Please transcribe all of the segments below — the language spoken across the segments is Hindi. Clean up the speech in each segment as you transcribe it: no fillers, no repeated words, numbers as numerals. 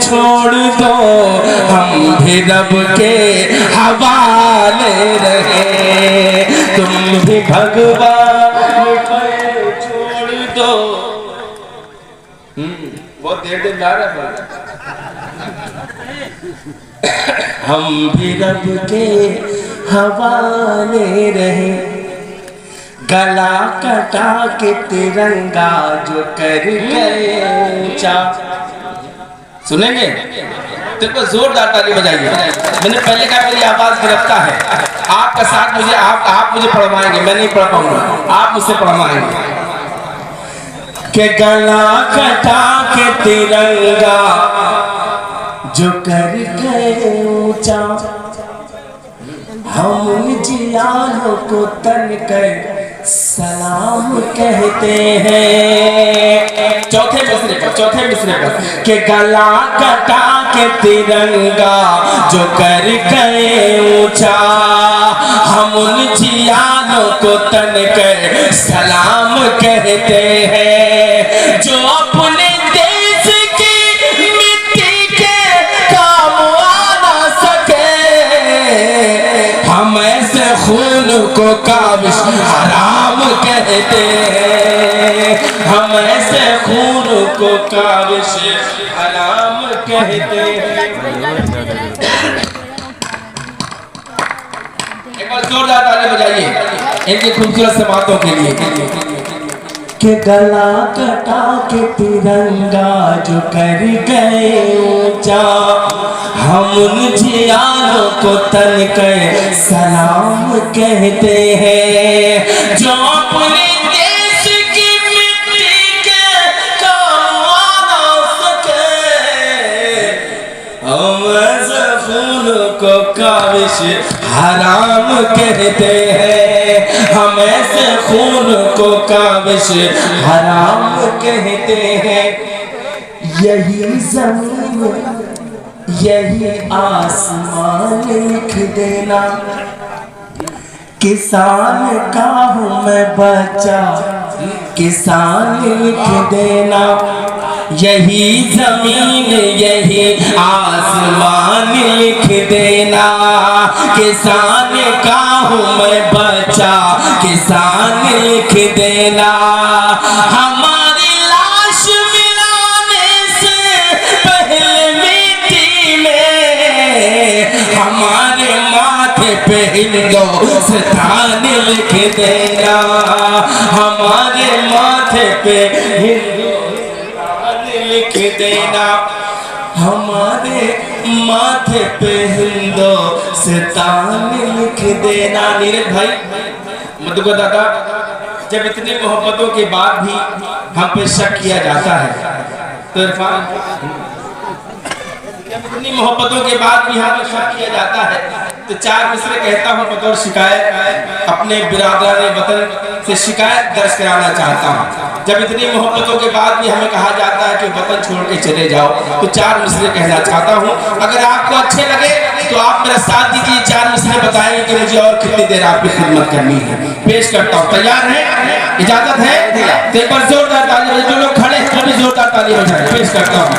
छोड़ दो, हम भी रब के हवाले रहे। तुम भी भगवान पर छोड़ दो। बहुत देर गा रहा है। हम भी रब के हवाले रहे, गला कटा के तिरंगा जो कर गए ऊंचा। सुनेंगे तो जोरदार ताली बजाइए। मैंने पहले कहा मेरी आवाज गिरफ्तार है, आपका साथ मुझे आप मुझे पढ़वाएंगे, मैं नहीं पढ़ पाऊंगा, आप मुझसे पढ़वाएंगे। के गला कटा के तिरंगा जो कर गए ऊंचा, हम जियालों को तन कर सलाम कहते हैं। चौथे मिसरे पर के गला कटा के तिरंगा जो कर गए ऊंचा, हम उन जियालों को तन कर सलाम कहते हैं। जो अपने देश की मिट्टी के काम आ सके, हम ऐसे खून को काबिश हराम कहते हैं। हम ऐसे खून को काबिश हराम कहते हैं। एक बार जोरदार ताली बजाइए इनकी खूबसूरत से बातों के लिए। के गला कटा के तिरंगा जो कर गए ऊंचा, हम उन जियालों को तन कर सलाम कहते हैं। जो अपने देश की मिट्टी के काम आ सके, हम ऐसे खून को काबिश हराम कहते हैं। हम ऐसे खून को काबिश हराम कहते हैं। यही जमीन यही आसमान लिख देना, किसान का हूँ मैं बच्चा, किसान लिख देना। यही जमीन यही आसमान लिख देना, किसान का हूँ मैं बच्चा, किसान लिख देना। हमारी लाश मिलाने से पहले मिट्टी में हमारे माथे पे हिंदुस्तान लिख देना। हमारे माथे पे लिख देना। हमारे माथे पे हिंदुस्तान लिख देना। नीरज भाई, मधुकर दादा, जब इतनी मोहब्बतों के बाद भी हम पे शक किया जाता है तो इरफान, जब इतनी मोहब्बतों के बाद भी हम पे शक किया जाता है तो चार मिसरे कहता हूँ बतौर शिकायत, अपने बिरादराने वतन से शिकायत दर्ज कराना चाहता हूँ। जब इतनी मोहब्बतों के बाद भी हमें कहा जाता है कि वतन छोड़ के चले जाओ, तो चार मिसरे कहना चाहता हूँ। अगर आपको अच्छे लगे तो आप मेरा साथ दीजिए, चार मिसरे बताएंगे कि मुझे और कितनी देर आपकी खिदमत करनी है। पेश करता हूँ, तैयार है? इजाजत है? तो एक बार जोरदार ताली, जो लोग खड़े हैं सभी जोरदार ताली बजाएं। पेश करता हूँ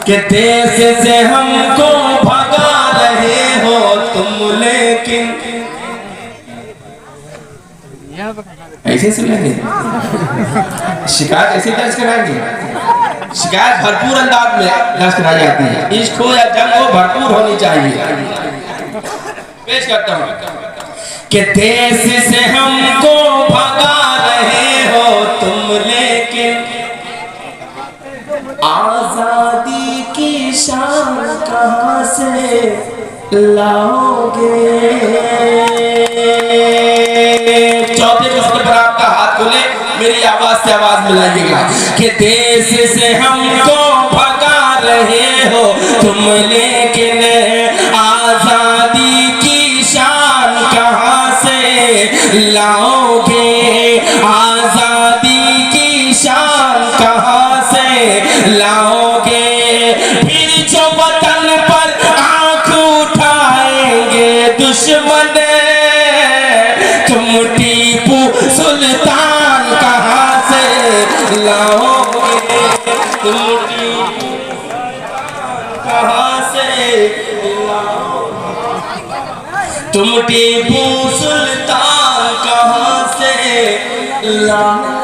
कि देश से हमको भगा रहे हो तुम, लेकिन ऐसे सुनेंगे शिकायत ऐसे दर्ज कराएंगे। शिकायत भरपूर अंदाज में दर्ज कराई जाती है। इश्क हो या जंग हो, भरपूर होनी चाहिए। पेश करता हूँ कि देश से हमको भगा रहे हो तुम, लेकिन आजादी की शान कहाँ से लाओगे। चौथे मिसरे पर आपका हाथ खोले, मेरी आवाज से आवाज मिलाइएगा कि देश से हमको भगा रहे हो तुम, लेकिन आजादी की शान कहाँ से लाओगे। आजादी की शान कहाँ से लाओगे। फिर जो वतन पर आंख उठाएंगे दुश्मन, तुम टीपू सुल्तान कहाँ से लाओगे। तुम तुम टीपू सुल्तान कहाँ से ला